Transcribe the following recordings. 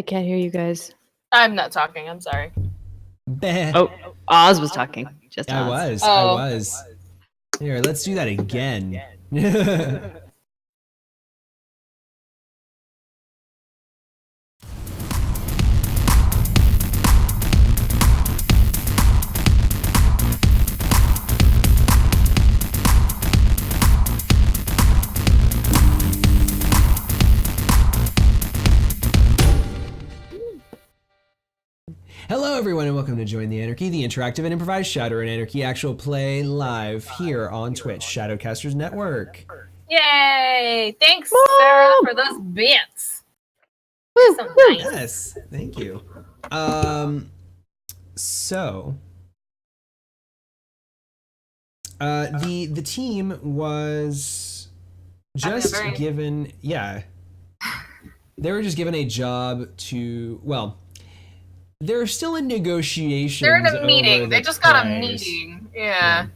can't hear you guys. I'm not talking. I'm sorry. Oh, Oz was talking. Just I Oz. was. Here, let's do that again. Hello everyone and welcome to Join the Anarchy, the interactive and improvised Shadowrun Anarchy actual play live here on Twitch, Shadowcasters Network. Yay! Thanks, Sarah, for those bits. Woo, So woo. nice. Yes, thank you. So the team was just given, they were just given a job to, well, they're still in negotiations. They're in a meeting. They just got a price. meeting. Yeah.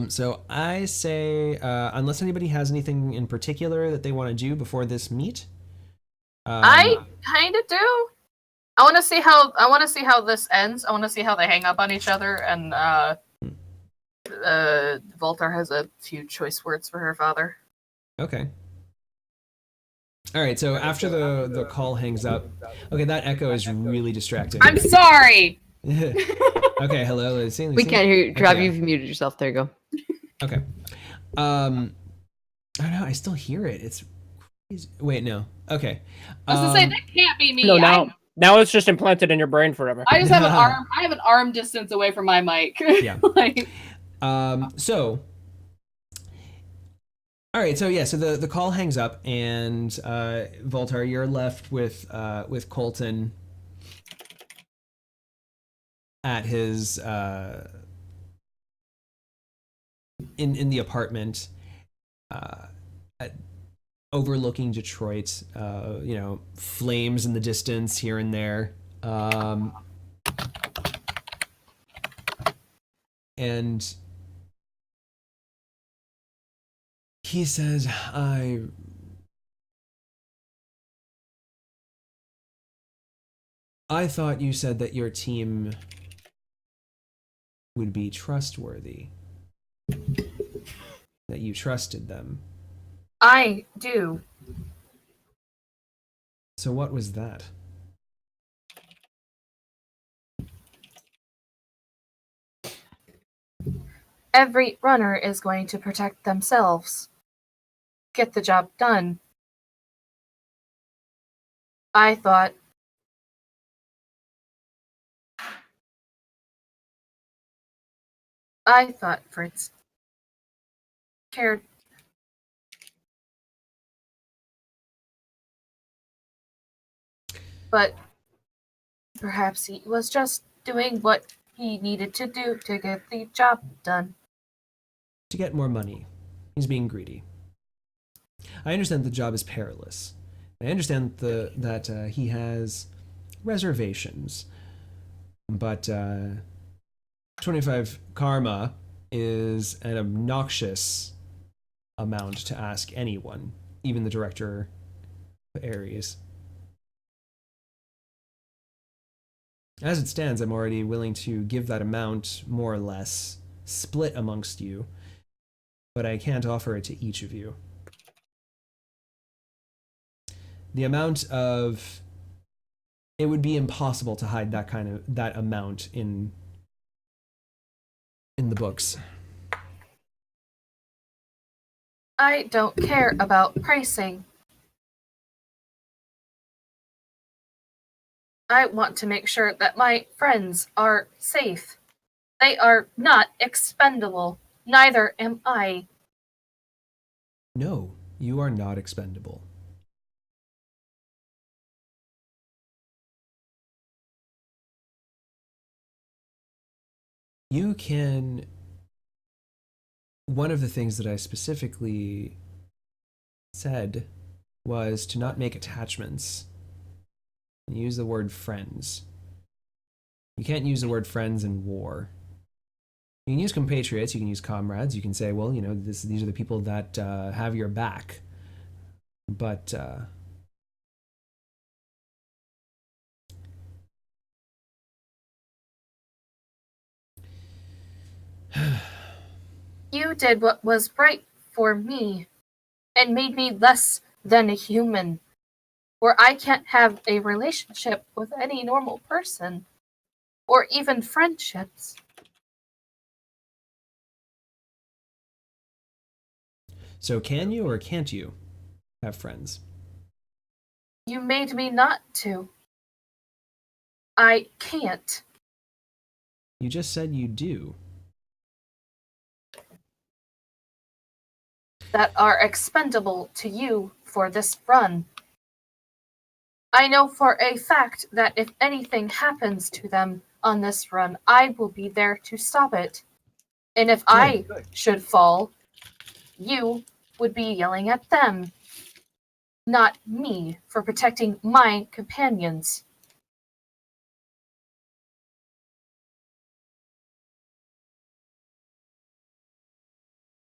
So I say, unless anybody has anything in particular that they want to do before this meet, I kind of do. I want to see how this ends. I want to see how they hang up on each other. And Voltar has a few choice words for her father. Okay. All right. So after the call hangs up, okay, that echo is really distracting. I'm sorry. Okay. Hello. Lucy. We can't hear you. Trav, Okay. you've muted yourself. There you go. Okay. I don't know. I still hear it. It's crazy. Wait, no. Okay. I was gonna say that can't be me. No, now it's just implanted in your brain forever. I just have an arm. I have an arm distance away from my mic. Yeah. Like, So. All right. So yeah. So the call hangs up, and Voltar, you're left with Colton at his in the apartment, overlooking Detroit. You know, flames in the distance here and there. And he says, I thought you said that your team would be trustworthy. That you trusted them. I do. So what was that? Every runner is going to protect themselves. Get the job done. I thought Fritz cared. But perhaps he was just doing what he needed to do to get the job done. To get more money. He's being greedy. I understand the job is perilous. I understand that he has reservations. But 25 karma is an obnoxious amount to ask anyone, even the director of Ares. As it stands, I'm already willing to give that amount, more or less, split amongst you, but I can't offer it to each of you. The amount of... It would be impossible to hide that amount in the books. I don't care about pricing. I want to make sure that my friends are safe. They are not expendable. Neither am I. No, you are not expendable. You can... One of the things that I specifically said was to not make attachments. Use the word friends. You can't use the word friends in war. You can use compatriots, you can use comrades, you can say, well, you know, these are the people that have your back. But You did what was right for me and made me less than a human, where I can't have a relationship with any normal person, or even friendships. So can you or can't you have friends? You made me not to. I can't. You just said you do. That are expendable to you for this run. I know for a fact that if anything happens to them on this run, I will be there to stop it. And if I should fall, you would be yelling at them, not me for protecting my companions.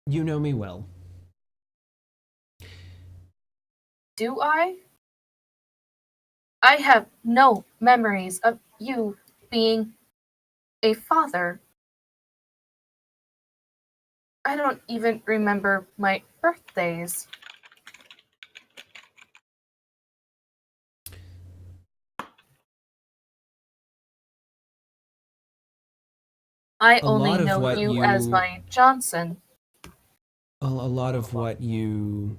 You know me well. Do I? I have no memories of you being a father. I don't even remember my birthdays. I only know you as my Johnson. A lot of what you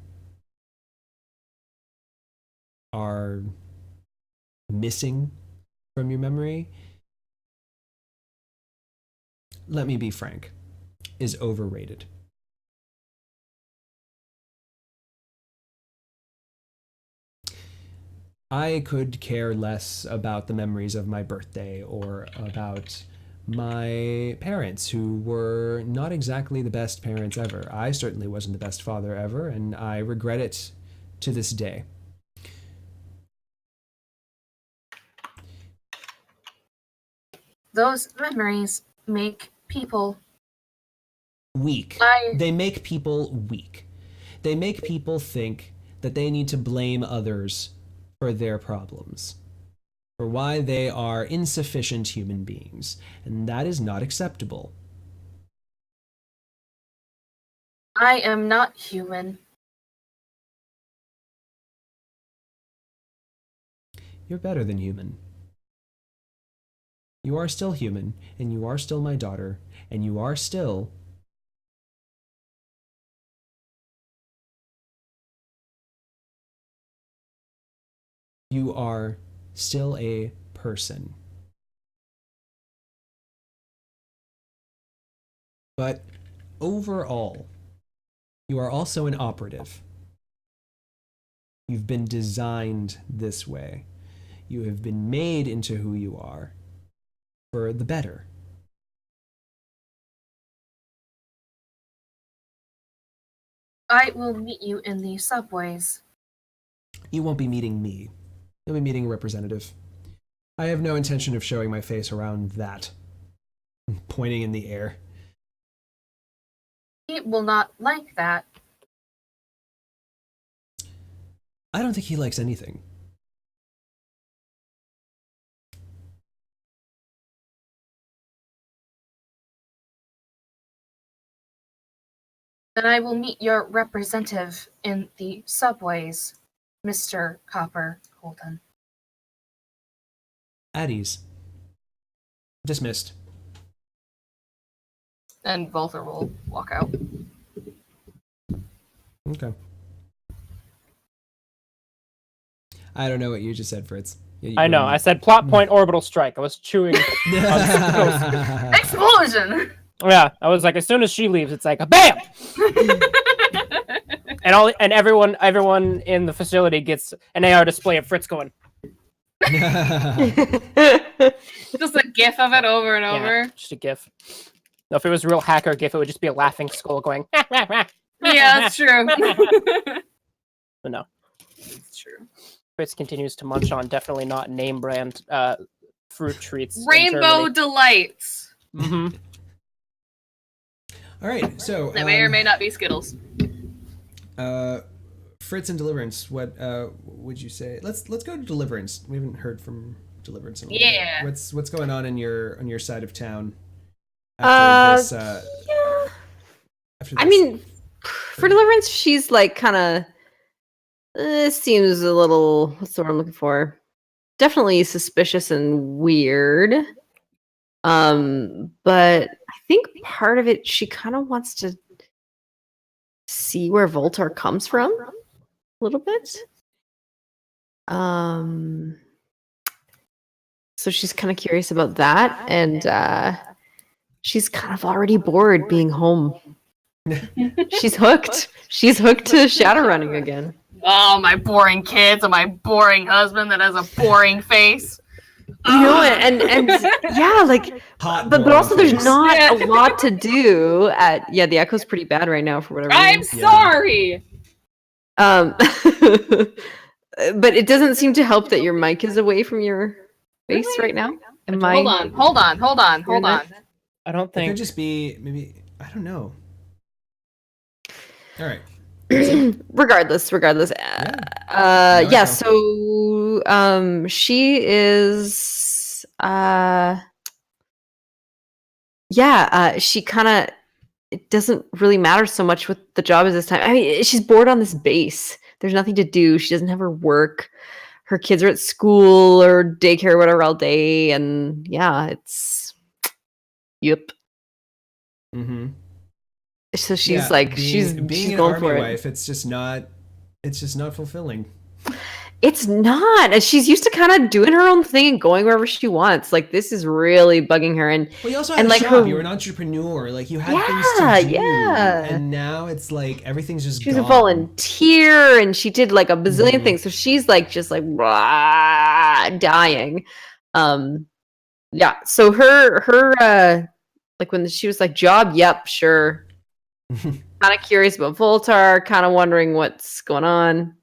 are missing from your memory, let me be frank, is overrated. I could care less about the memories of my birthday or about my parents, who were not exactly the best parents ever. I certainly wasn't the best father ever, and I regret it to this day. Those memories make people Weak. They make people weak. They make people think that they need to blame others for their problems, for why they are insufficient human beings, and that is not acceptable. I am not human. You're better than human. You are still human, and you are still my daughter, and you are still a person. But overall, you are also an operative. You've been designed this way. You have been made into who you are for the better. I will meet you in the subways. You won't be meeting me. You'll be meeting a representative. I have no intention of showing my face around that. Pointing in the air. He will not like that. I don't think he likes anything. Then I will meet your representative in the subways, Mr. Copper Colton. At ease. Dismissed. And Volther will walk out. Okay. I don't know what you just said, Fritz. I know. I said plot point orbital strike. I was chewing. Explosion! Yeah, I was like, as soon as she leaves, it's like a BAM! and everyone in the facility gets an AR display of Fritz going. Just a gif of it over and over. Just a gif. No, if it was a real hacker gif, it would just be a laughing skull going. Yeah, that's true. But no. It's true. Fritz continues to munch on definitely not name brand fruit treats. Rainbow Delights. Mm-hmm. All right, so That may or may not be Skittles. Fritz and Deliverance. What would you say? Let's go to Deliverance. We haven't heard from Deliverance in a little bit. What's going on your side of town after after I this. mean, for Deliverance, she's like kind of. Seems a little. What's the word I'm looking for? Definitely suspicious and weird. But I think part of it, she kind of wants to see where Voltar comes from a little bit. So she's kind of curious about that, and she's kind of already bored being home. She's hooked. She's hooked to Shadowrunning again. Oh, my boring kids and my boring husband that has a boring face. You know, and yeah, like, Hot but boring also there's face. not a lot to do at. Yeah, the echo's pretty bad right now for whatever I'm reason. sorry. But it doesn't seem to help that your mic is away from your face right now. Am I? Hold on. I don't It think. could just be maybe, I don't know. All right. regardless. No Yeah. echo. So, she is. She kind of. It doesn't really matter so much what the job is this time. I mean, she's bored on this base. There's nothing to do. She doesn't have her work. Her kids are at school or daycare or whatever all day, and yeah, it's. Yep. Mm-hmm. So she's like, she's being an going army for it. wife. It's just not fulfilling. It's not. And she's used to kind of doing her own thing and going wherever she wants. Like, this is really bugging her. And Well, you also had and a like job. her, You were an entrepreneur. Like you had Yeah, things to do. yeah. And now it's like everything's just she's gone. a volunteer and she did like a bazillion Mhm. things. So she's like, just like, rah, dying. Yeah. So her, like when she was like, job, yep, sure. Kind of curious about Voltar, kind of wondering what's going on.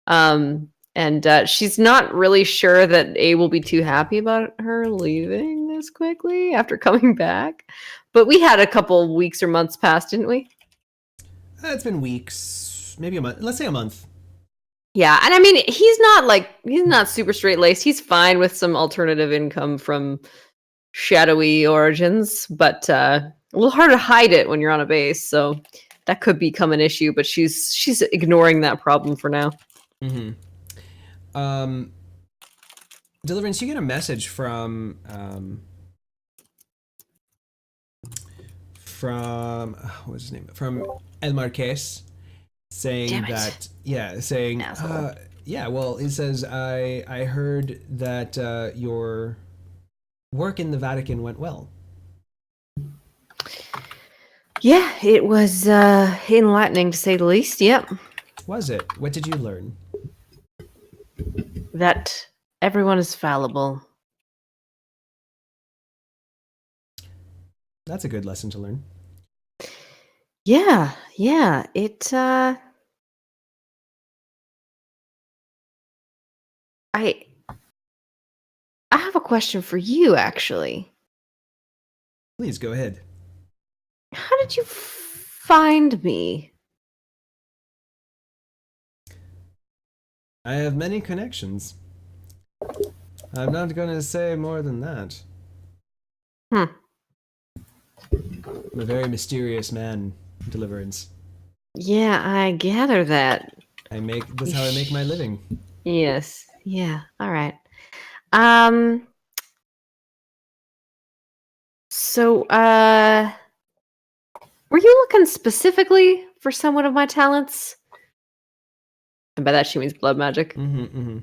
And she's not really sure that A will be too happy about her leaving this quickly after coming back. But we had a couple weeks or months pass, didn't we? It's been weeks, maybe a month. Let's say a month. Yeah, and I mean, he's not super straight laced. He's fine with some alternative income from shadowy origins, but a little hard to hide it when you're on a base. So that could become an issue. But she's ignoring that problem for now. Mm-hmm. Deliverance, you get a message from what was his name? From El Marquez, saying Damn it. that saying Asshole. well, he says I heard that your work in the Vatican went well. Yeah, it was enlightening to say the least. Yep. Was it? What did you learn? That everyone is fallible. That's a good lesson to learn. Yeah. It I have a question for you actually. Please go ahead. How did you find me? I have many connections. I'm not going to say more than that. I'm a very mysterious man, Deliverance. Yeah, I gather that. That's how I make my living. Yes. Yeah. All right. So, were you looking specifically for someone of my talents? And by that she means blood magic. Mm-hmm.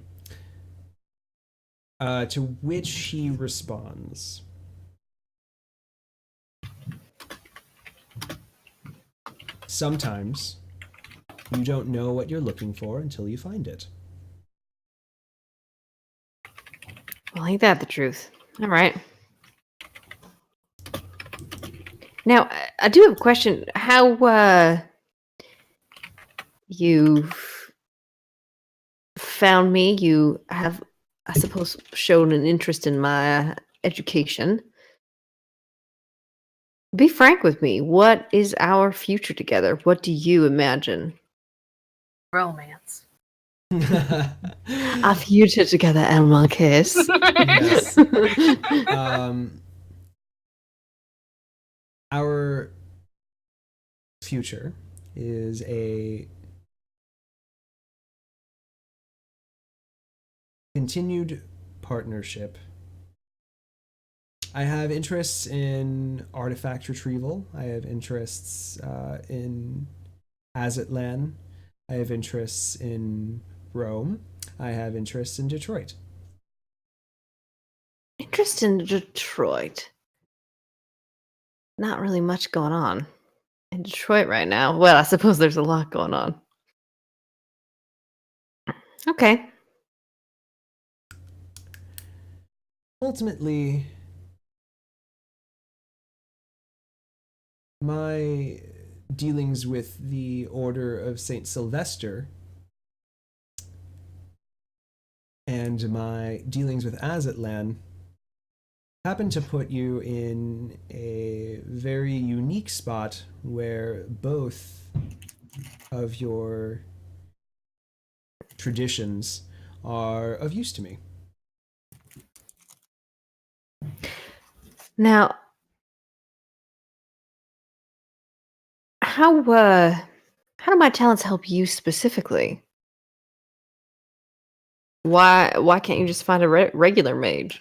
To which he responds, sometimes you don't know what you're looking for until you find it. Well, ain't that the truth? All right. Now, I do have a question. How you found me? You have, I suppose, shown an interest in my education. Be frank with me. What is our future together? What do you imagine? Romance. Our future together, El Marquez. Yes. Our future is a continued partnership. I have interests in artifact retrieval. I have interests in Azatlan. I have interests in Rome. I have interests in Detroit. Interest in Detroit. Not really much going on in Detroit right now. Well, I suppose there's a lot going on. Okay. Ultimately, my dealings with the Order of St. Sylvester and my dealings with Azatlan happen to put you in a very unique spot where both of your traditions are of use to me. Now, how do my talents help you specifically? Why can't you just find a regular mage?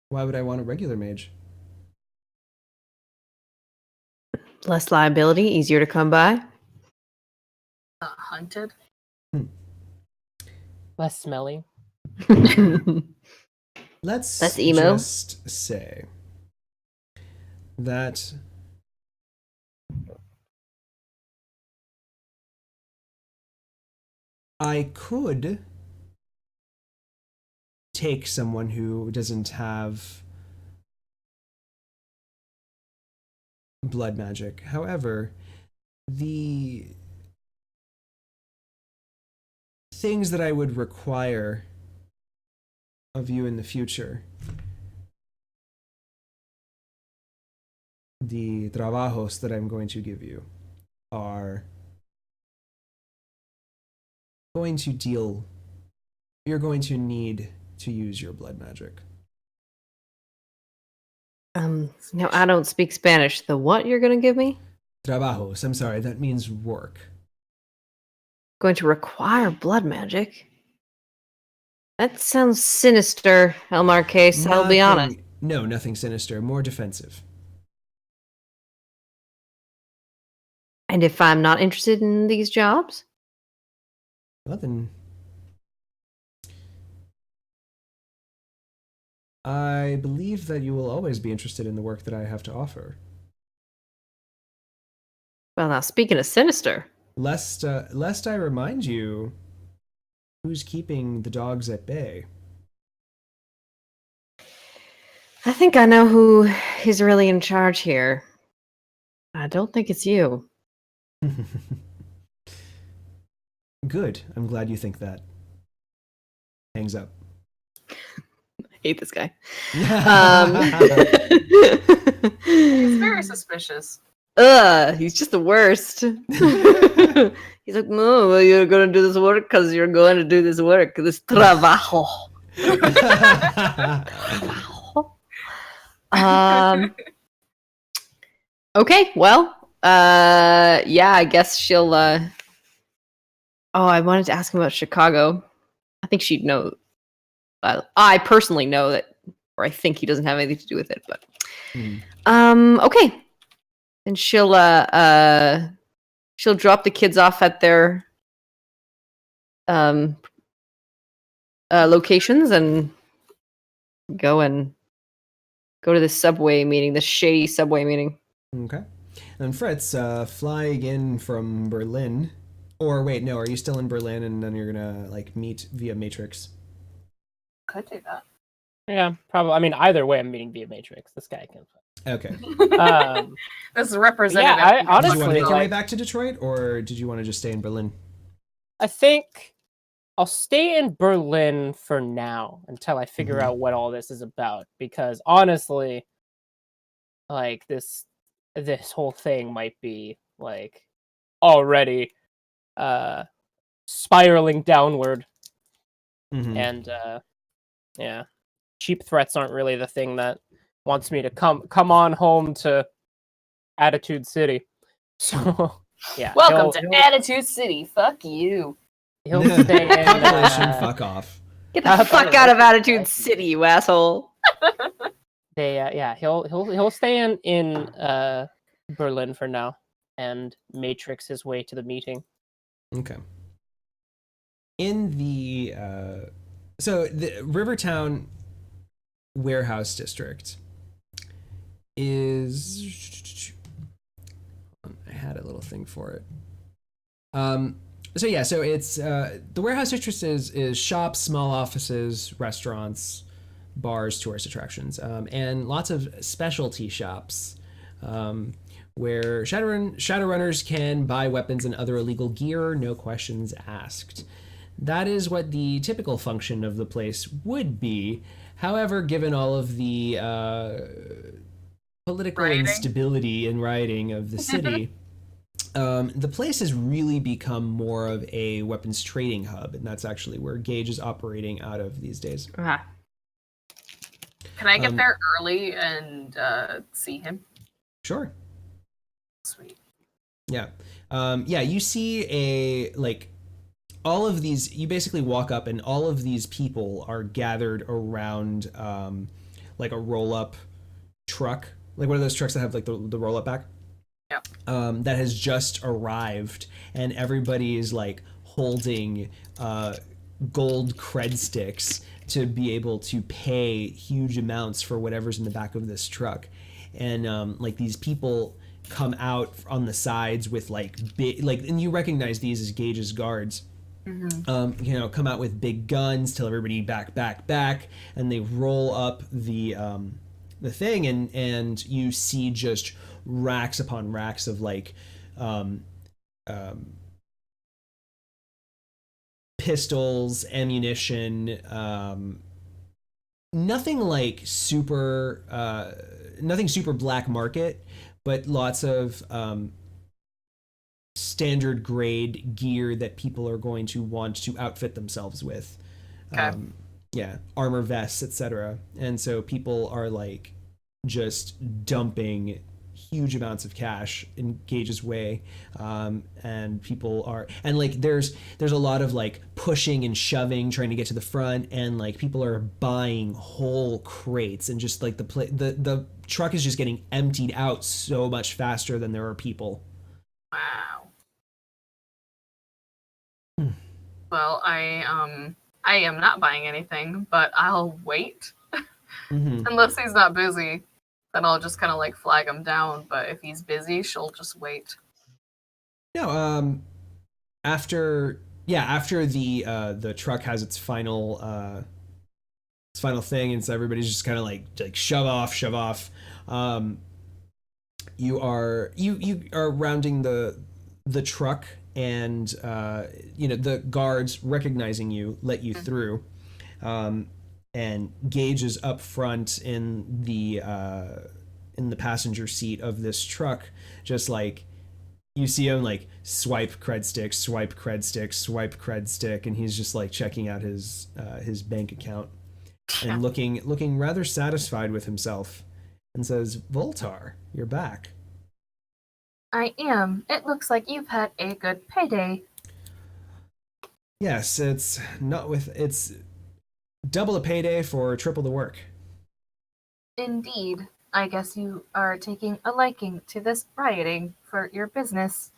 Why would I want a regular mage? Less liability, easier to come by. Not hunted. Less smelly. Let's That's emo. just say that I could take someone who doesn't have blood magic. However, the things that I would require of you in the future, the trabajos that I'm going to give you, are going to deal. You're going to need to use your blood magic. No, I don't speak Spanish. The what you're going to give me? Trabajos, I'm sorry, that means work. Going to require blood magic? That sounds sinister, El Marquez, I'll be honest. No, nothing sinister, more defensive. And if I'm not interested in these jobs? Well, then I believe that you will always be interested in the work that I have to offer. Well, now, speaking of sinister. Lest I remind you, who's keeping the dogs at bay? I think I know who is really in charge here. I don't think it's you. Good. I'm glad you think that. Hangs up. I hate this guy. He's very suspicious. He's just the worst. He's like, no, well, you're going to do this work because you're going to do this work. This trabajo. Okay, well, yeah, I guess she'll, oh, I wanted to ask him about Chicago. I think she'd know. I personally know that, or I think he doesn't have anything to do with it, but, okay. And she'll drop the kids off at their, locations and go to this subway meeting, this shady subway meeting. Okay. And Fritz, fly again from Berlin. Or wait, no, are you still in Berlin and then you're gonna like meet via Matrix? Could do that. Yeah, probably. I mean, either way, I'm meeting via Matrix. This guy can. Okay. This is representative. Yeah, Did honestly, you want to make your way like- back to Detroit, or did you want to just stay in Berlin? I think I'll stay in Berlin for now until I figure Mhm. out what all this is about. Because honestly, like this whole thing might be like already spiraling downward, Mhm. and yeah, cheap threats aren't really the thing that wants me to come on home to Attitude City. So Yeah. Welcome to he'll, Attitude City. Fuck you. he'll stay in. Population, fuck off. Get the fuck out of Attitude City, you asshole. He'll stay in Berlin for now and matrix his way to the meeting. Okay. In the so the Rivertown warehouse district is, I had a little thing for it. So it's the warehouse district is shops, small offices, restaurants, bars, tourist attractions, and lots of specialty shops where Shadowrunners can buy weapons and other illegal gear, no questions asked. That is what the typical function of the place would be. However, given all of the political instability and rioting of the city, the place has really become more of a weapons trading hub, and that's actually where Gage is operating out of these days. Uh-huh. Can I get there early and see him? Sure. Sweet. Yeah. You see all of these, you basically walk up and all of these people are gathered around like a roll-up truck, like one of those trucks that have like the roll-up back. Yeah. That has just arrived, and everybody is like holding gold cred sticks to be able to pay huge amounts for whatever's in the back of this truck. And like these people come out on the sides with like big, like, and you recognize these as Gage's guards. Mm-hmm. Come out with big guns, tell everybody back, and they roll up the thing, and you see just racks upon racks of like pistols, ammunition, nothing like nothing super black market, but lots of standard grade gear that people are going to want to outfit themselves with. Okay. Armor vests, etc. And so people are like just dumping huge amounts of cash in Gage's way, and people are, and like there's a lot of like pushing and shoving trying to get to the front, and like people are buying whole crates, and just like the truck is just getting emptied out so much faster than there are people. Wow. Well, I am not buying anything, but I'll wait. Mm-hmm. Unless he's not busy, then I'll just kind of like flag him down. But if he's busy, she'll just wait. No, after the truck has its final thing, and so everybody's just kind of like shove off. You are rounding the truck, and the guards, recognizing you, let you through, and Gage is up front in the passenger seat of this truck, just like you see him like swipe cred stick, and he's just like checking out his bank account and looking rather satisfied with himself, and says, "Voltar, you're back." I am. It looks like you've had a good payday. Yes, it's double a payday for triple the work. Indeed. I guess you are taking a liking to this rioting for your business.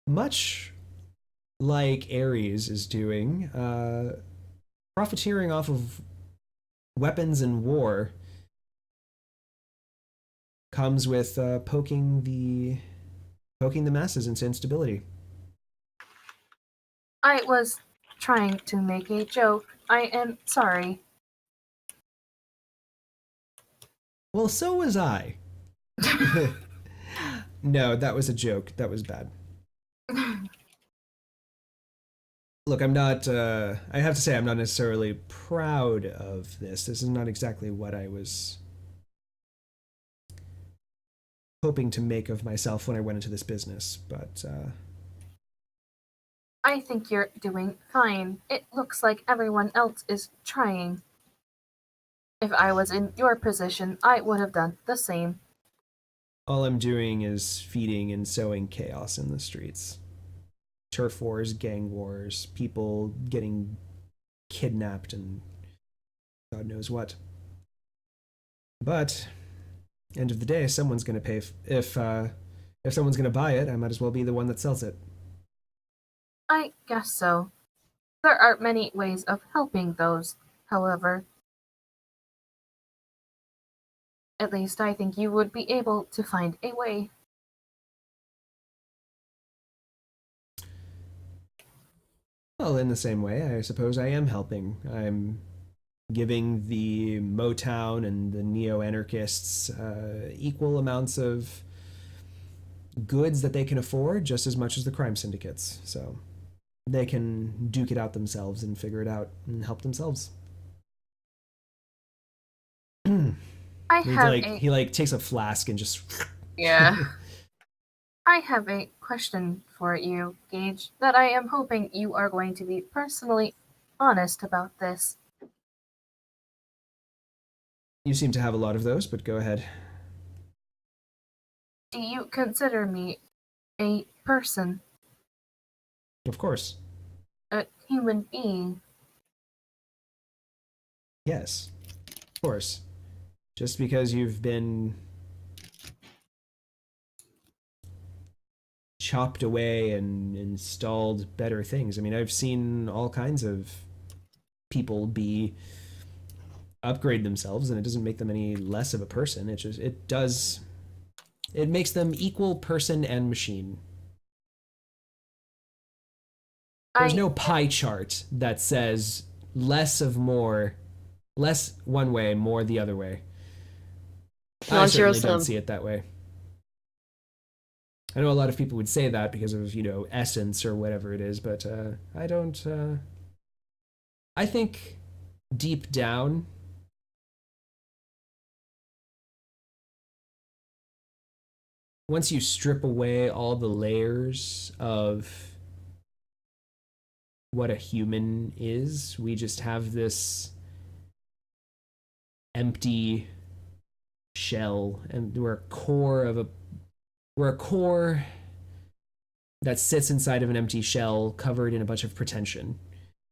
Much like Ares is doing, profiteering off of weapons and war comes with poking the masses into instability. I was trying to make a joke. I am sorry. Well, so was I. No, that was a joke. That was bad. Look, I'm not, I have to say, I'm not necessarily proud of this. This is not exactly what I was hoping to make of myself when I went into this business, but I think you're doing fine. It looks like everyone else is trying. If I was in your position, I would have done the same. All I'm doing is feeding and sowing chaos in the streets. Turf wars, gang wars, people getting kidnapped, and God knows what. But end of the day, someone's going to pay. If someone's going to buy it, I might as well be the one that sells it. I guess so. There are many ways of helping those, however. At least I think you would be able to find a way. Well, in the same way, I suppose I am helping. I'm giving the Motown and the neo-anarchists equal amounts of goods that they can afford, just as much as the crime syndicates. So they can duke it out themselves and figure it out and help themselves. I have he takes a flask and just Yeah. I have a question for you, Gage, that I am hoping you are going to be personally honest about this. You seem to have a lot of those, but go ahead. Do you consider me a person, Of course. a human being? Yes. Of course. Just because you've been chopped away and installed better things. I mean, I've seen all kinds of people upgrade themselves, and it doesn't make them any less of a person. It makes them equal person and machine. There's no pie chart that says less one way, more the other way. I certainly don't see it that way. I know a lot of people would say that because of, essence or whatever it is, but I don't. I think deep down, once you strip away all the layers of what a human is, we just have this empty shell, and we're a core that sits inside of an empty shell covered in a bunch of pretension.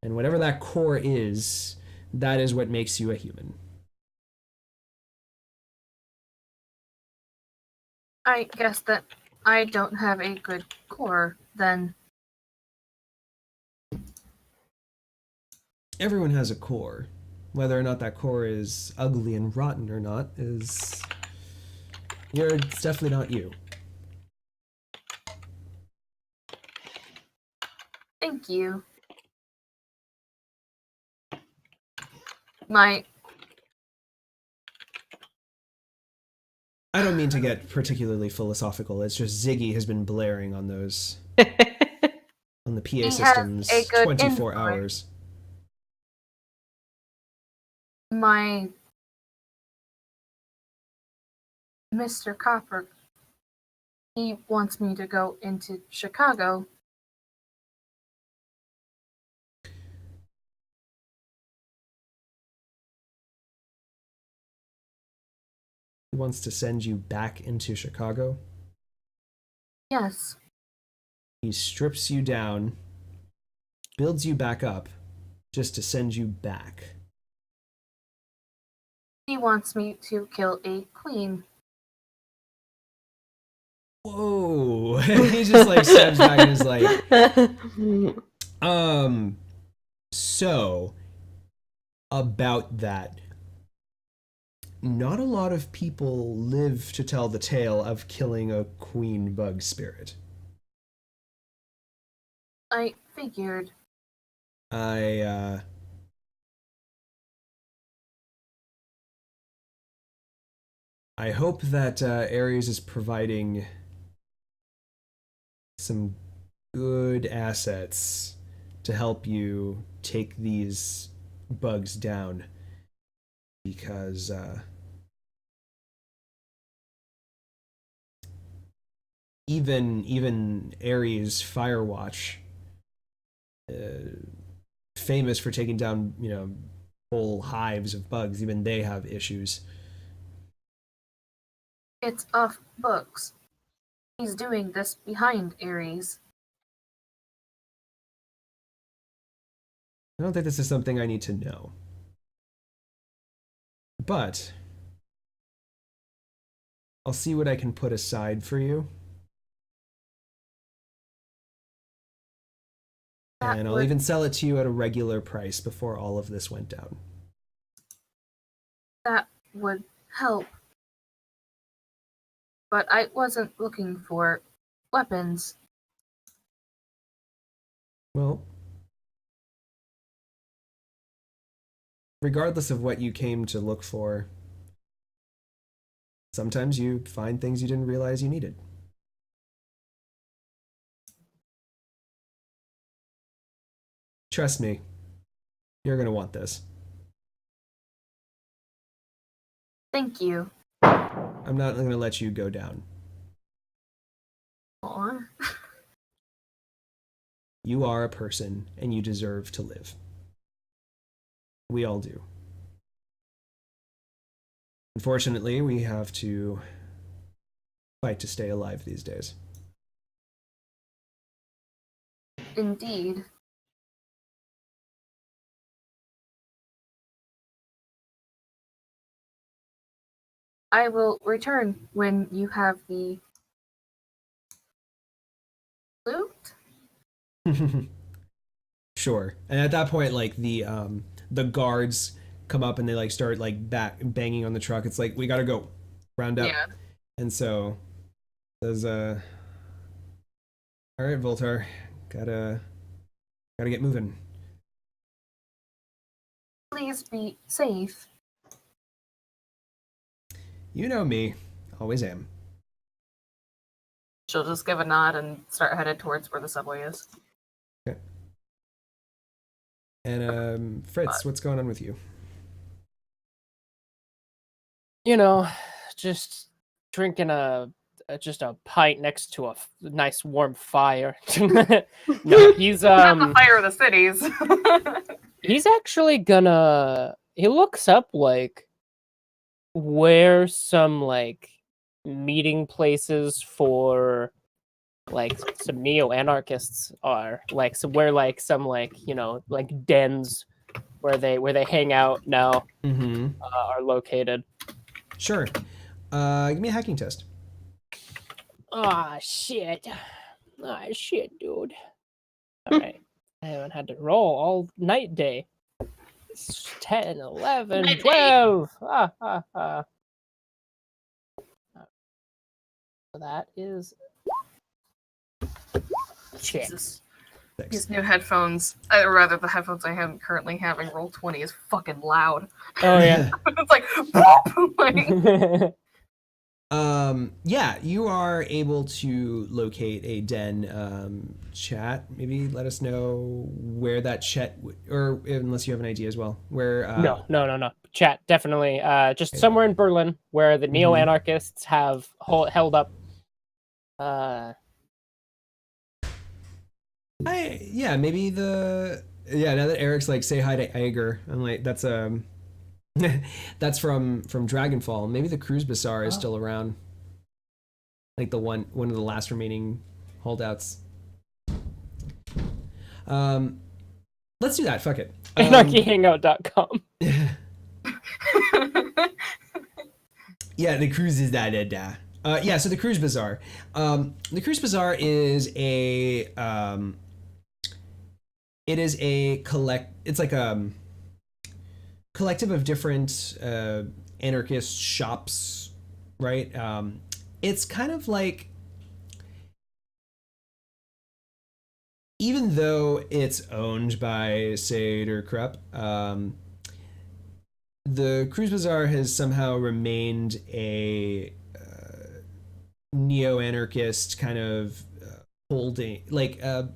And whatever that core is, that is what makes you a human. I guess that I don't have a good core, then. Everyone has a core. Whether or not that core is ugly and rotten or not it's definitely not you. Thank you. I don't mean to get particularly philosophical. It's just Ziggy has been blaring on those on the PA systems 24 hours. My Mr. Copper, he wants me to go into Chicago. He wants to send you back into Chicago? Yes. He strips you down, builds you back up, just to send you back. He wants me to kill a queen. Whoa. He just steps back and is like, so about that. Not a lot of people live to tell the tale of killing a queen bug spirit. I figured. I hope that Ares is providing some good assets to help you take these bugs down, because even Ares Firewatch, famous for taking down whole hives of bugs, even they have issues. It's off books. He's doing this behind Ares. I don't think this is something I need to know. But I'll see what I can put aside for you. And I'll even sell it to you at a regular price before all of this went down. That would help. But I wasn't looking for weapons. Well, regardless of what you came to look for, sometimes you find things you didn't realize you needed. Trust me, you're going to want this. Thank you. I'm not going to let you go down. Aw. You are a person, and you deserve to live. We all do. Unfortunately, we have to fight to stay alive these days. Indeed. I will return when you have the loot. Sure. And at that point, like the guards come up and they like start like banging on the truck. It's like, we gotta go, round up. Yeah. And so says, all right, Voltar, gotta get moving. Please be safe. You know me, always am. She'll just give a nod and start headed towards where the subway is. Okay. And Fritz, what's going on with you? You know, just drinking just a pint next to a nice warm fire. No, he's Not the fire of the cities. he's actually gonna. He looks up like where some like meeting places for like some neo-anarchists are, like so where like some like like dens where they hang out now are located. Sure. Give me a hacking test. Ah, shit, dude. All right, I haven't had to roll all night day. It's 10, 11, Night 12. So that is shit. Jesus. 6. These new headphones, or rather the headphones I am currently having, roll 20 is fucking loud. Oh yeah. It's like, like Yeah, you are able to locate a den. Chat, maybe let us know where that chat, or unless you have an idea as well, where. No. Chat, definitely. Just somewhere in Berlin where the neo-anarchists have held up. Maybe now that Eric's like, say hi to Ager, I'm like, that's that's from Dragonfall. Maybe the Cruise Bazaar is still around. Like the one of the last remaining holdouts. Let's do that. Fuck it. Anarchyhangout.com. Yeah, the Cruise is that. So the Cruise Bazaar. The Cruise Bazaar is a it's like a collective of different anarchist shops, right? It's kind of like, even though it's owned by Sade or Krupp, the Cruise Bazaar has somehow remained a neo-anarchist kind of holding, like a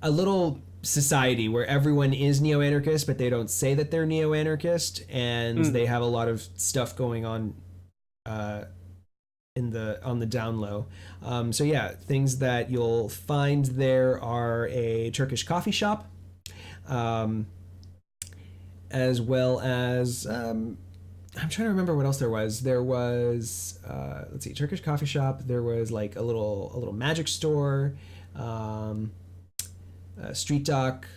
little society where everyone is neo-anarchist, but they don't say that they're neo-anarchist, and they have a lot of stuff going on on the down low. So yeah, things that you'll find there are a Turkish coffee shop, as well as I'm trying to remember what else there was. There was let's see, Turkish coffee shop. There was like a little magic store, a street dock,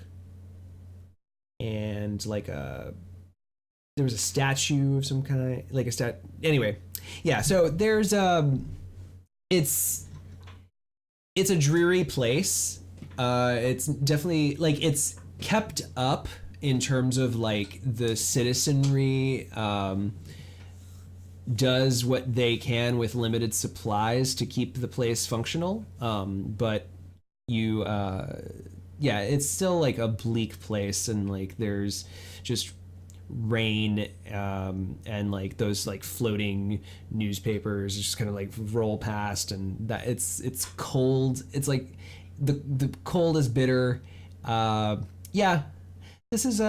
and like there was a statue of some kind, like a Anyway, yeah. So there's it's a dreary place. It's definitely like it's kept up in terms of like the citizenry does what they can with limited supplies to keep the place functional. But you, yeah, it's still like a bleak place, and like there's just rain and like those like floating newspapers just kind of like roll past, and that it's cold. It's like the cold is bitter. Yeah, this is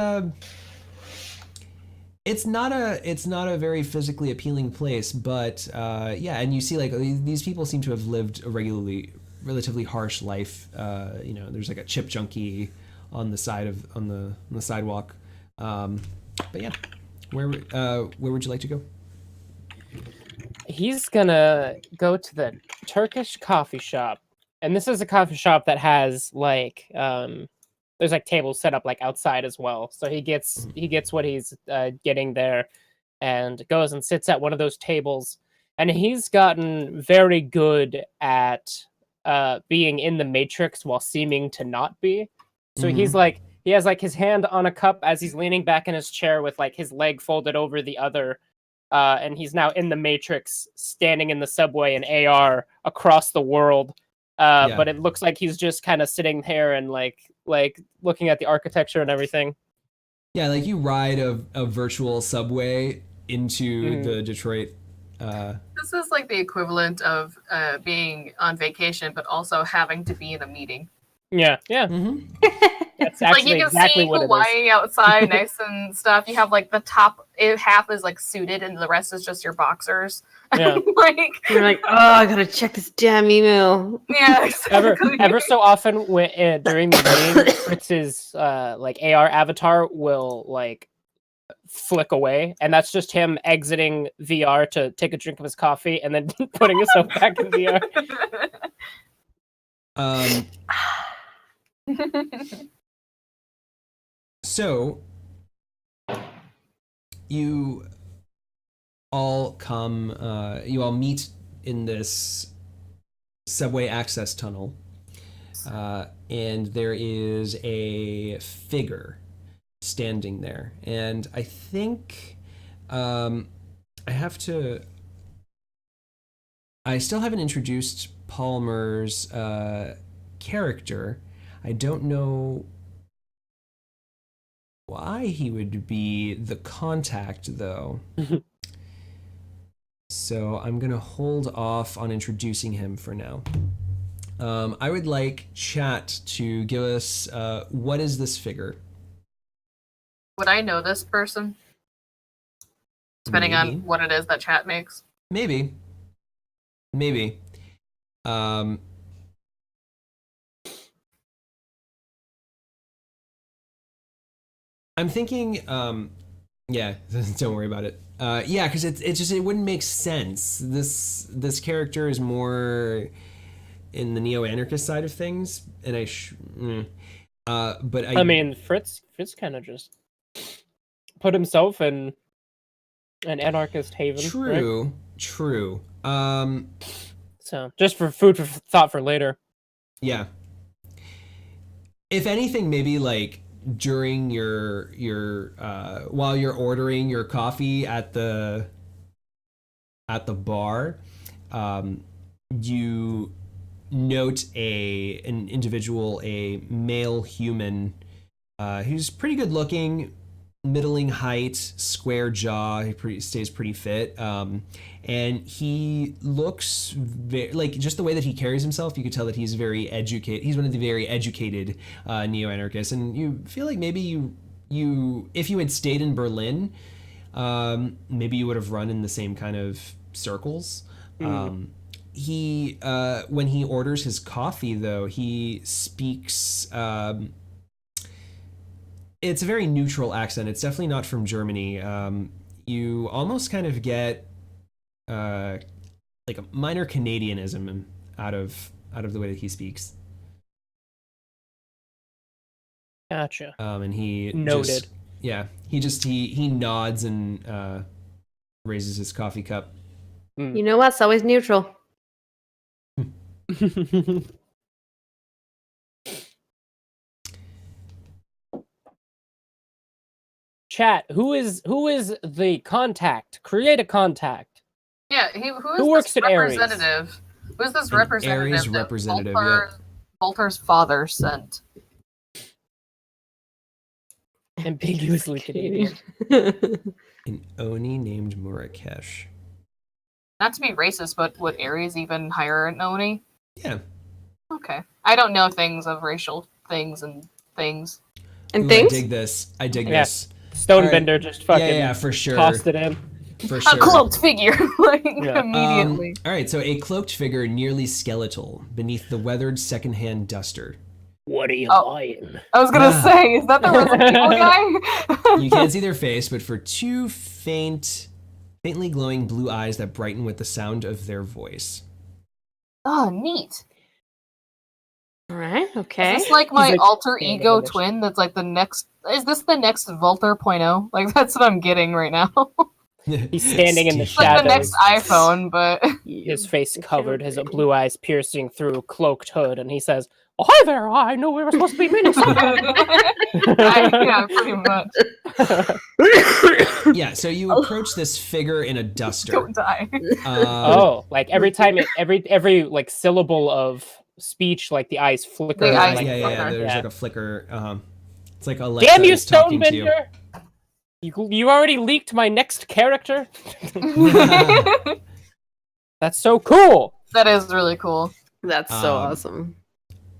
it's not a very physically appealing place, but yeah, and you see like these people seem to have lived a relatively harsh life. You know, there's like a chip junkie on the side of on the sidewalk. But yeah, where would you like to go? He's gonna go to the Turkish coffee shop, and this is a coffee shop that has like there's like tables set up like outside as well. So he gets what he's getting there, and goes and sits at one of those tables. And he's gotten very good at being in the matrix while seeming to not be. So he's like he has like his hand on a cup as he's leaning back in his chair with like his leg folded over the other. And he's now in the Matrix, standing in the subway in AR across the world. But it looks like he's just kind of sitting there and like looking at the architecture and everything. Yeah, like you ride a virtual subway into the Detroit. This is like the equivalent of being on vacation, but also having to be in a meeting. Yeah. That's actually like you can exactly see what Hawaii it is. outside, nice and stuff. You have like the top half is like suited, and the rest is just your boxers. Yeah. You're like, oh, I gotta check this damn email. Yeah, exactly. Ever so often when, during the game, Fritz's like AR avatar will like flick away, and that's just him exiting VR to take a drink of his coffee and then putting himself back in VR. So you all you all meet in this subway access tunnel, and there is a figure standing there, and I think I still haven't introduced Palmer's character. I don't know why he would be the contact, though. So I'm going to hold off on introducing him for now. I would like chat to give us, what is this figure? Would I know this person? Depending on what it is that chat makes. Maybe. I'm thinking, yeah, don't worry about it. Yeah, because it wouldn't make sense. This character is more in the neo-anarchist side of things, and I mean, Fritz kind of just put himself in an anarchist haven. True. So just for food for thought for later. Yeah. If anything, maybe like during your while you're ordering your coffee at the bar, you note an individual, a male human, who's pretty good looking, middling height, square jaw. He stays pretty fit, and he looks like, just the way that he carries himself, you could tell that he's very educated. He's one of the very educated neo-anarchists, and you feel like maybe you if you had stayed in Berlin, maybe you would have run in the same kind of circles. He when he orders his coffee, though, he speaks. It's a very neutral accent. It's definitely not from Germany. you almost kind of get like a minor Canadianism out of the way that he speaks. Gotcha. And he Noted. he nods and raises his coffee cup. You know what? It's always neutral. Chat, who is the contact? Create a contact. Yeah, Who works this at Ares? representative? Who's this An representative? Ares that representative, Volter's father sent. Ambiguously Canadian. An Oni named Murakesh. Not to be racist, but would Ares even hire an Oni? Yeah. Okay. I don't know things of racial things and things. And Ooh, things? I dig Yeah. this. Stonebender just fucking Yeah, for sure. tossed it in. For sure. A cloaked figure, like, Yeah. immediately. All right, so a cloaked figure nearly skeletal beneath the weathered secondhand duster. What are you buying? I was gonna say, is that the Resident Evil guy? You can't see their face, but for two faintly glowing blue eyes that brighten with the sound of their voice. Oh, neat. Alright, okay. Is this like my like alter standing ego in the twin that's like the next... Is this the next Volter.0? Like, that's what I'm getting right now. He's standing in the It's like the next shadows. iPhone, but... His face covered, his blue eyes piercing through a cloaked hood, and he says, "Oh, hi there! I knew we were supposed to be meeting sometime." Yeah, pretty much. Yeah, so you approach this figure in a duster. Don't die. Oh, like every time every like syllable of speech, like the eyes flicker. The eyes like, yeah. There's flicker. like a flicker. It's like Alexa Damn you, is talking to you. Stonebender! You already leaked my next character. That's so cool. That is really cool. That's so awesome.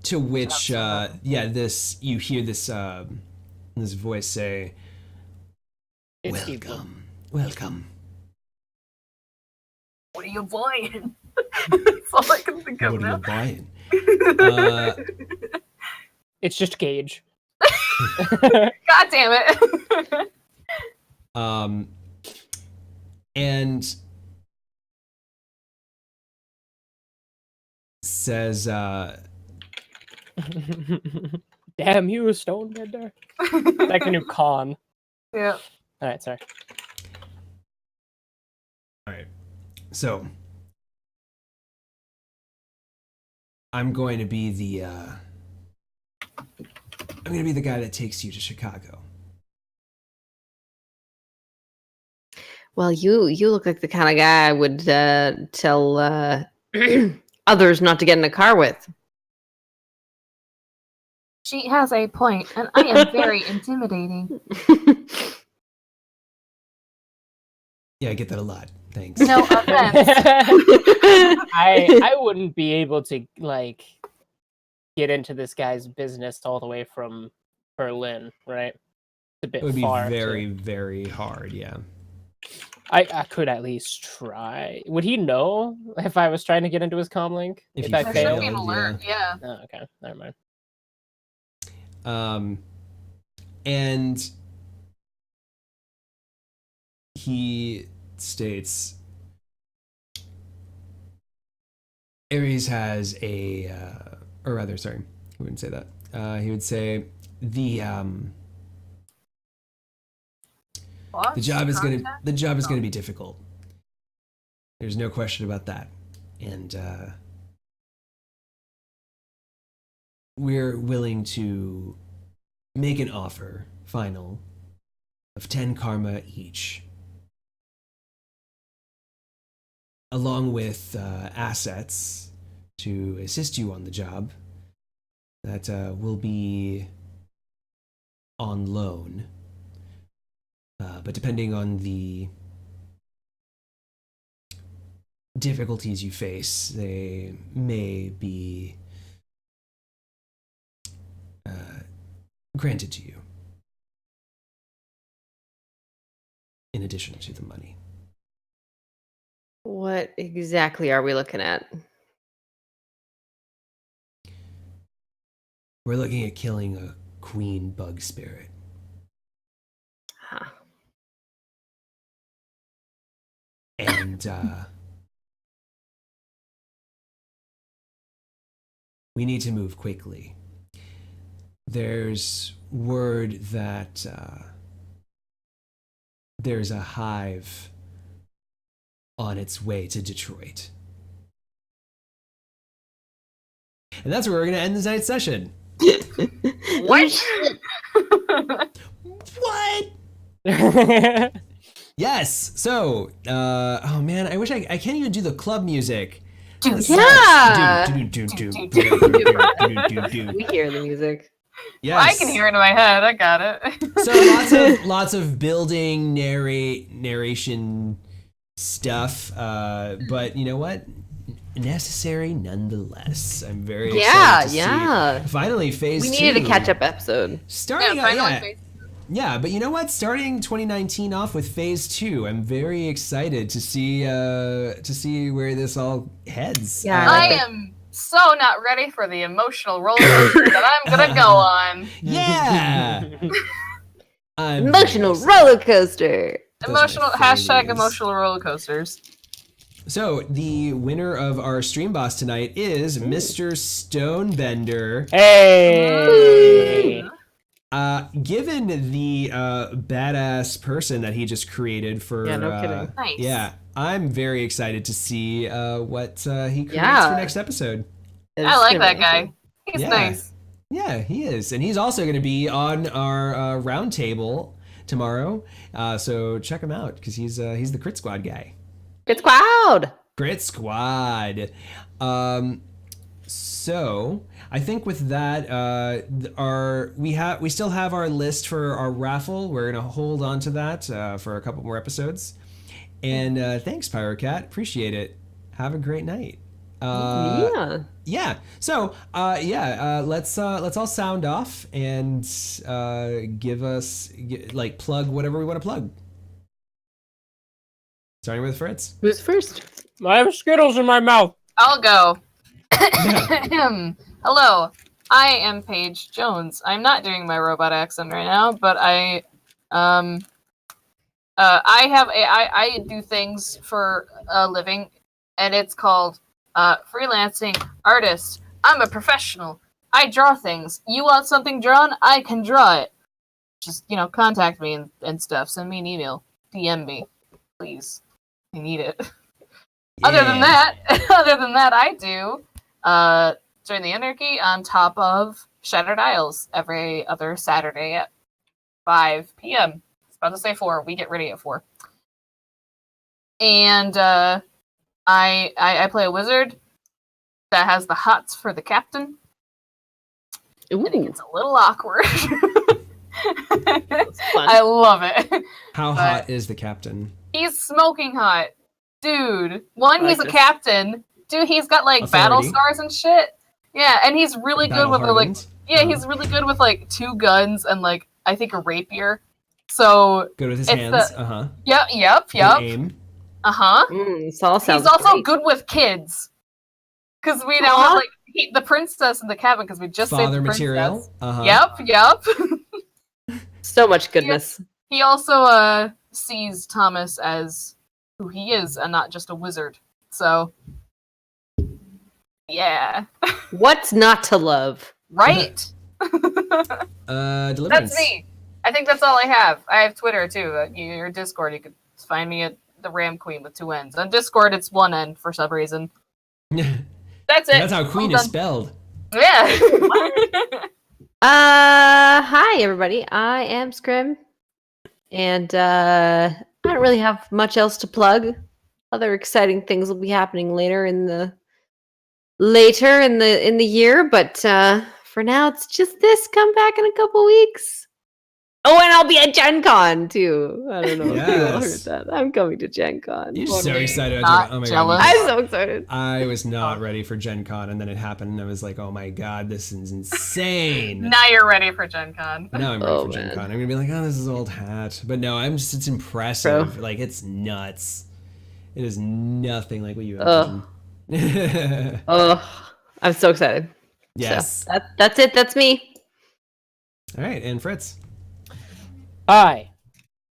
To which, this you hear this this voice say, It's evil. welcome. What are you buying? That's all I can think of What are now. you buying? It's just Gage. God damn it. And says, Damn you, Stonebender. Like a new con. Yeah. Alright, sorry. all right, so I'm going to be the guy that takes you to Chicago. Well, you look like the kind of guy I would tell others not to get in a car with. She has a point, and I am very intimidating. Yeah, I get that a lot. Thanks. No offense. I wouldn't be able to like get into this guy's business all the way from Berlin, right? It's a bit It would be far. very, very hard. Yeah. I could at least try. Would he know if I was trying to get into his comm link? If If you I There failed? should be an alert, yeah. Oh, okay. Never mind. And he states, Ares has a, or rather, sorry, he wouldn't say that. He would say the job is gonna be difficult. There's no question about that, and we're willing to make an offer, final, of 10 karma each, along with assets to assist you on the job that will be on loan. But depending on the difficulties you face, they may be granted to you in addition to the money. What exactly are we looking at? We're looking at killing a queen bug spirit. Huh. And we need to move quickly. There's word that there's a hive on its way to Detroit. And that's where we're going to end this night's session. What? What? Yes. So, oh man, I wish I can't even do the club music. Yeah. We We hear the music. Yes. I can hear it in my head. I got it. So lots of building narration stuff, but you know what? Necessary nonetheless. I'm very excited to see. Finally, phase 2. We needed a catch-up episode. Starting yeah, but you know what? Starting 2019 off with phase 2, I'm very excited to see where this all heads. Yeah, I am so not ready for the emotional roller coaster that I'm gonna go on. Yeah. Emotional roller coaster. Emotional hashtag emotional roller coasters. So the winner of our stream boss tonight is Mr. Stonebender. Hey. Given the badass person that he just created for kidding. Nice. Yeah, I'm very excited to see what he creates for next episode. I like that guy. He's nice. Yeah, he is, and he's also going to be on our round table tomorrow. So check him out because he's the Crit Squad guy. Crit Squad. Crit Squad. So I think with that, we still have our list for our raffle. We're gonna hold on to that for a couple more episodes. And thanks, Pyrocat. Appreciate it. Have a great night. Yeah. So let's all sound off and plug whatever we want to plug. Starting with Fritz. Who's first? I have Skittles in my mouth. I'll go. Hello, I am Paige Jones. I'm not doing my robot accent right now, but I do things for a living, and it's called freelancing artist. I'm a professional. I draw things. You want something drawn? I can draw it. Just contact me and stuff. Send me an email. DM me, please. I need it. Yeah. Other than that, I do Join the Anarchy on top of Shattered Isles every other Saturday at 5 p.m. I was about to say 4. We get ready at 4. And I play a wizard that has the hots for the captain. Ooh. And it gets a little awkward. That's fun. I love it. How hot is the captain? He's smoking hot. Dude. One, he's a this. captain. Dude, he's got battle Authority. scars and shit. Yeah, and he's really good with Battle-hardened? he's really good with 2 guns and I think a rapier. So Good with his it's hands. Yep. Good aim. This all sounds He's also great. good with kids. Because we now have the princess in the cabin because we just saved Father the material. princess. Yep. So much goodness. He also sees Thomas as who he is and not just a wizard. So yeah. What's not to love? Right? Deliverance. That's me. I think that's all I have. I have Twitter too. Your Discord, you could find me at the Ram Queen with 2 N's. On Discord, it's 1 N for some reason. That's it. That's how Queen is done. spelled. Yeah. Hi everybody. I am Scrim, and I don't really have much else to plug. Other exciting things will be happening later in the year, but for now it's just this. Come back in a couple weeks. Oh, and I'll be at Gen Con too. I don't know if you all heard Yes. that. I'm coming to Gen Con. You're so excited. Not Oh my jealous. god. I'm so excited. I was not ready for Gen Con, and then it happened, and I was like, oh my god, this is insane. Now you're ready for Gen Con. Now I'm ready Oh, for Gen man. Con. I'm gonna be like, oh, this is old hat. But no, it's impressive. Like, it's nuts. It is nothing like what you imagine. Oh, I'm so excited. Yes. So, that's it. That's me. All right, and Fritz. Hi,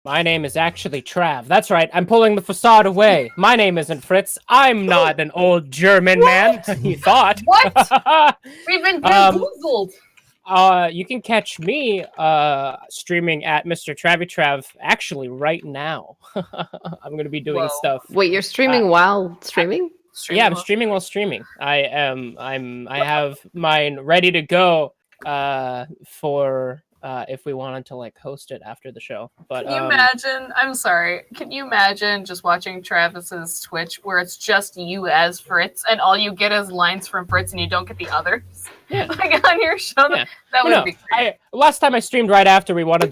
My name is actually Trav. That's right. I'm pulling the facade away. My name isn't Fritz. I'm not an old German man. You thought. What? We've been bamboozled. You can catch me streaming at Mr. Travy Trav actually right now. I'm going to be doing stuff. Wait, you're streaming while streaming? Yeah, I'm streaming while streaming. I have mine ready to go for if we wanted to like host it after the show. But can you imagine? I'm sorry. Can you imagine just watching Travis's Twitch where it's just you as Fritz and all you get is lines from Fritz and you don't get the others? Yeah. Like on your show, Yeah. that would be great. Last time I streamed right after we wanted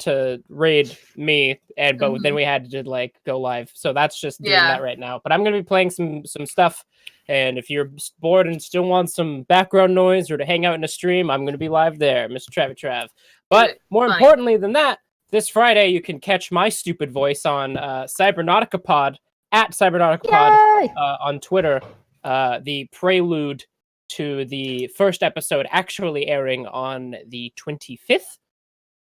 to raid me, but then we had to like go live. So that's just doing that right now. But I'm gonna be playing some stuff. And if you're bored and still want some background noise or to hang out in a stream, I'm going to be live there, Mr. Trav. But more importantly than that, this Friday you can catch my stupid voice on Cybernautica Pod at Cybernautica Pod on Twitter. The prelude to the first episode actually airing on the 25th.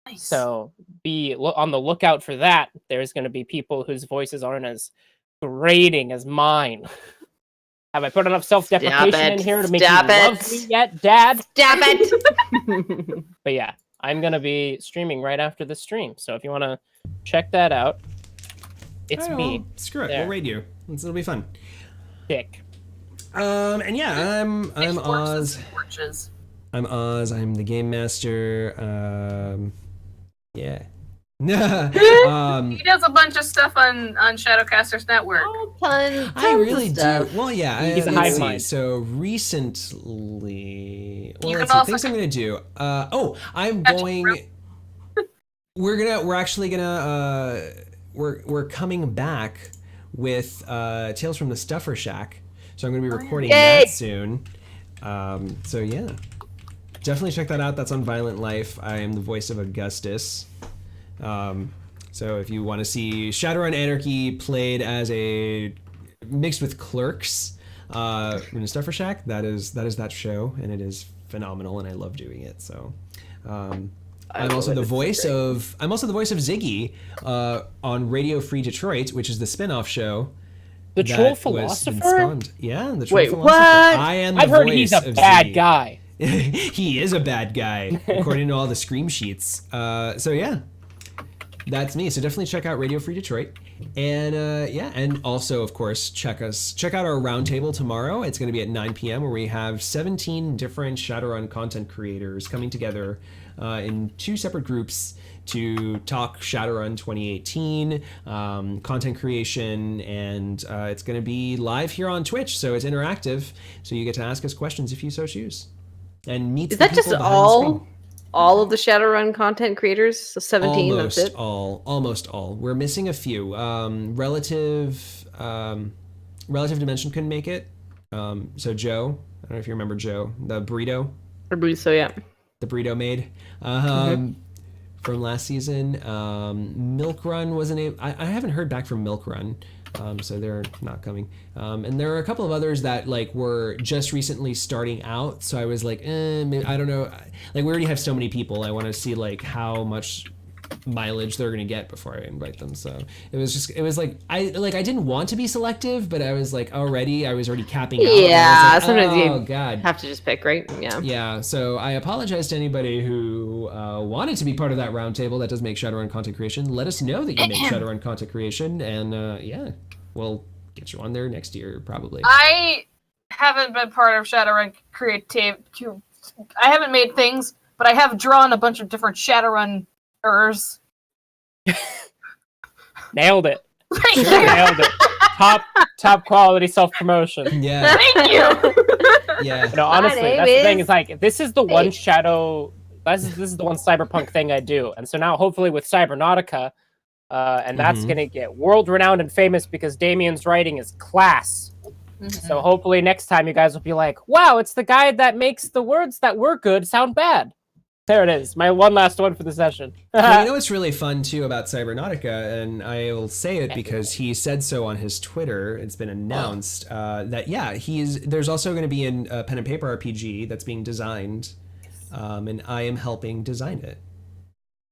Nice. So be on the lookout for that. There's going to be people whose voices aren't as grating as mine. Have I put enough self-deprecation in here to make you love me yet, Dad? Stop it! But yeah, I'm going to be streaming right after the stream. So if you want to check that out, it's me. Well, screw it. We'll raid you. It'll be fun. Dick. And yeah, I'm Oz. I'm Oz. I'm the game master. Yeah. He does a bunch of stuff on Shadowcasters Network. Tons I really of do. Well, yeah. He's a hive mind. So recently, well, You let's can see, things I'm gonna do. I'm going. We're actually gonna. We're coming back with Tales from the Stuffer Shack. So I'm gonna be recording that soon. So yeah, definitely check that out. That's on Violent Life. I am the voice of Augustus. So if you want to see Shadowrun Anarchy played as mixed with Clerks in a Stuffer Shack, that is that show, and it is phenomenal, and I love doing it. So I'm also the voice of Ziggy on Radio Free Detroit, which is the spin-off show. The Troll Philosopher? Yeah, the Troll Wait, Philosopher. what? I am the I've heard voice he's a of bad Ziggy. guy. He is a bad guy, according to all the scream sheets. So yeah, that's me. So definitely check out Radio Free Detroit, and and also of course check out our roundtable tomorrow. It's going to be at 9 p.m. where we have 17 different Shadowrun content creators coming together in 2 separate groups to talk Shadowrun 2018, content creation, and it's going to be live here on Twitch, so it's interactive. So you get to ask us questions if you so choose. And meet. Is that just all of the Shadowrun content creators? So 17. Almost that's it. Almost all. We're missing a few. Relative Dimension couldn't make it. So Joe, I don't know if you remember Joe, the burrito. So yeah. The burrito maid. From last season. Milk Run wasn't able. I haven't heard back from Milk Run. So they're not coming. And there are a couple of others that like were just recently starting out. So I was like, maybe, I don't know. Like we already have so many people. I want to see like how much mileage they're gonna get before I invite them. So it was like I didn't want to be selective, but I was like I was already capping out. Yeah, like, sometimes you God. have to just pick, right? Yeah. Yeah, so I apologize to anybody who wanted to be part of that roundtable that does make Shadowrun content creation. Let us know that you make Shadowrun content creation, and yeah, we'll get you on there next year, probably. I haven't been part of Shadowrun creative. I haven't made things, but I have drawn a bunch of different Shadowrun. Nailed it. Thank you. Nailed it. Top quality self-promotion. Yeah. Thank you. Yeah. No, honestly, that's the thing. Is like this is the one this is the one cyberpunk thing I do, and so now hopefully with Cybernautica, and that's gonna get world renowned and famous because Damien's writing is class. So hopefully next time you guys will be like, wow, it's the guy that makes the words that were good sound bad. There it is. My one last one for the session. Well, you know what's really fun too about Cybernautica, and I will say it because he said so on his Twitter. It's been announced that there's also going to be a pen and paper RPG that's being designed, and I am helping design it.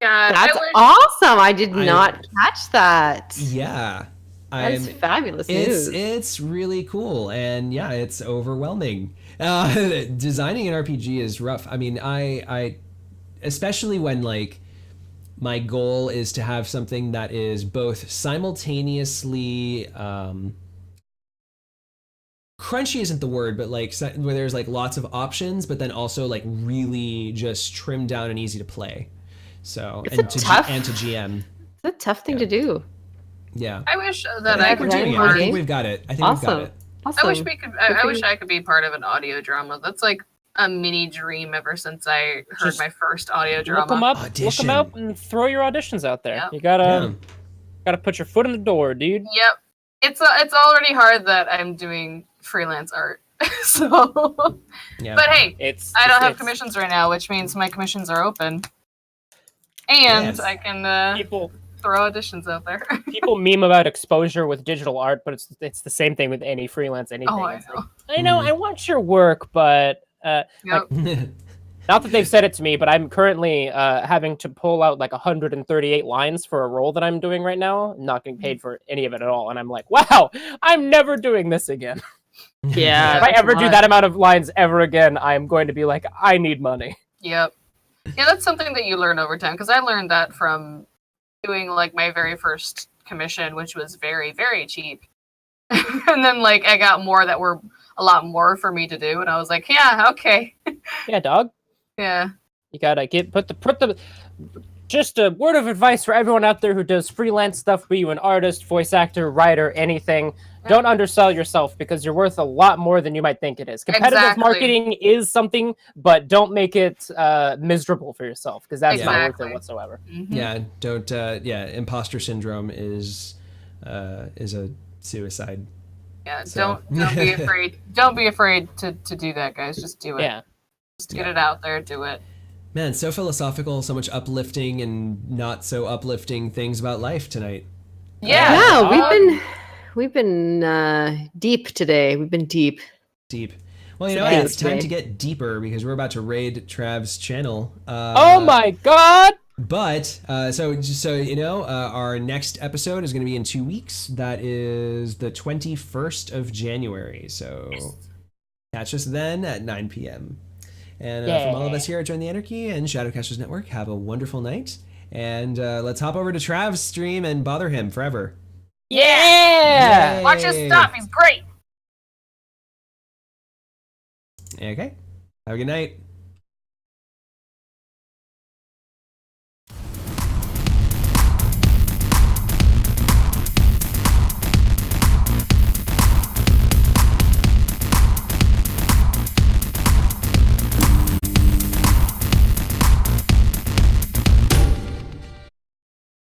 God, That's I wish awesome. I did not catch that. Yeah. That's fabulous news. It's really cool, and yeah, it's overwhelming. Designing an RPG is rough. I mean, I especially when like my goal is to have something that is both simultaneously crunchy isn't the word, but like where there's like lots of options, but then also like really just trimmed down and easy to play. So It's and a to tough- and to GM. It's a tough thing to do. Yeah. I wish But that I I think we're could doing be it. I part. think we've got it. I think we've got it. Awesome. I wish we could. I wish I could be part of an audio drama. That's like a mini dream ever since I heard Just my first audio Look drama. them up, Audition. and throw your auditions out there. Yep. You Yeah. gotta put your foot in the door, dude. Yep. It's already hard that I'm doing freelance art. So, Yeah. but hey, I don't have it's- commissions right now, which means my commissions are open, and Yes. I can People throw auditions out there. people meme about exposure with digital art, but it's the same thing with any freelance anything. Oh, I It's know. like, I know, I want your work, but Yep. like, not that they've said it to me, but I'm currently having to pull out like 138 lines for a role that I'm doing right now. I'm not getting paid for any of it at all, and I'm like, wow, I'm never doing this again. Yeah. If I that's ever a do lot. that amount of lines ever again, I'm going to be like, I need money. Yep. Yeah, that's something that you learn over time, because I learned that from doing like my very first commission, which was very, very cheap. And then like I got more that were a lot more for me to do, and I was like, yeah, okay. Yeah, dog. Yeah. You gotta put the. Just a word of advice for everyone out there who does freelance stuff, be you an artist, voice actor, writer, anything. Don't undersell yourself, because you're worth a lot more than you might think it is. Competitive Exactly. marketing is something, but don't make it miserable for yourself, because that's not worth Exactly. it whatsoever. Mhm. Yeah, don't. Imposter syndrome is a suicide. Yeah. So- Don't be afraid. Don't be afraid to do that, guys. Just do it. Yeah. Just get it out there. Do it. Man, so philosophical, so much uplifting and not so uplifting things about life tonight. Yeah. Yeah, we've been deep today. We've been deep. Deep. Well, you know, Yeah, it's time today. to get deeper because we're about to raid Trav's channel. Oh my god! But so just so you know, our next episode is going to be in 2 weeks. That is the 21st of January. So catch us then at 9 p.m. And from all of us here at Join the Anarchy and Shadowcasters Network, have a wonderful night. And let's hop over to Trav's stream and bother him forever. Yeah! Yay. Watch his stuff. He's great. Okay. Have a good night.